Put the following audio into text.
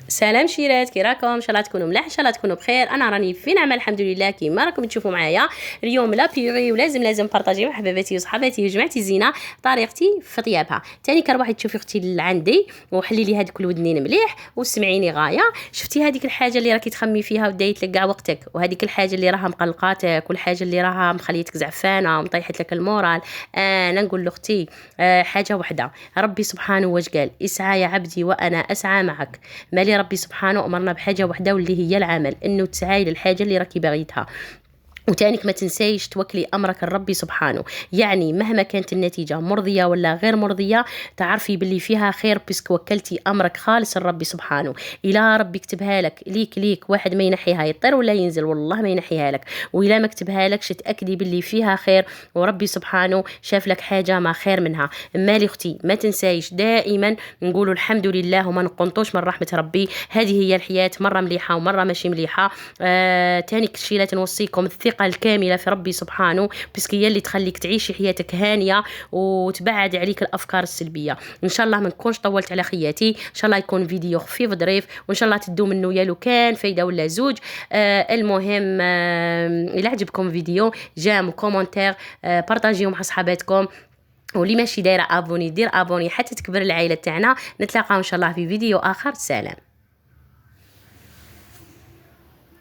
سلام شيرات، كي راكم؟ ان شاء الله تكونوا ملاح، ان شاء الله تكونوا بخير. انا راني في نعمه الحمد لله كيما راكم تشوفوا معايا اليوم لا بيغي، ولازم بارطاجي مع حباباتي وصحباتي وجماعتي زينه طريقتي في طيابها. تاني كروحي تشوفي اختي اللي عندي وحلي لي هذوك الودنين مليح وسمعيني غايه. شفتي هذيك الحاجه اللي راكي تخمي فيها ودايت لك كاع وقتك، وهذيك الحاجه اللي راها مقلقاتك والحاجه اللي راها مخليتك زعفانه ومطيحت لك المورال. انا نقول لاختي حاجه وحده، ربي سبحانه واش قال؟ اسعى يا عبدي وانا اسعى معك. مالي ربي سبحانه أمرنا بحاجة وحده واللي هي العمل، إنه تسعي للحاجة اللي راكي باغيتها. وتانيك ما تنسيش توكلي أمرك لربي سبحانه، يعني مهما كانت النتيجة مرضية ولا غير مرضية تعرفي باللي فيها خير، بسك وكلتي أمرك خالص لربي سبحانه. إلا ربي كتبها لك ليك واحد ما ينحيها يطير ولا ينزل، والله ما ينحيها لك. وإلا ما كتبها لكش تأكدي باللي فيها خير، وربي سبحانه شاف لك حاجة ما خير منها. مالي أختي ما تنسيش دائما نقولوا الحمد لله وما نقنطوش من رحمة ربي. هذه هي الحياة، مرة مليحة ومرة ماشي مليحة. تانيك الشيء لا تنوصيكم الثقة الكاملة في ربي سبحانه، بس هي اللي تخليك تعيشي حياتك هانية وتبعد عليك الأفكار السلبية. إن شاء الله ما نكونش طولت على خياتي، إن شاء الله يكون فيديو خفيف ظريف، وإن شاء الله تدو منه يا لو كان فايدة ولا زوج. المهم إلا عجبكم فيديو جام كومنتير، بارطاجيو مع صحاباتكم، واللي ماشي دايره ابوني دير ابوني حتى تكبر العائله تاعنا. نتلاقاو ان شاء الله في فيديو اخر. سلام.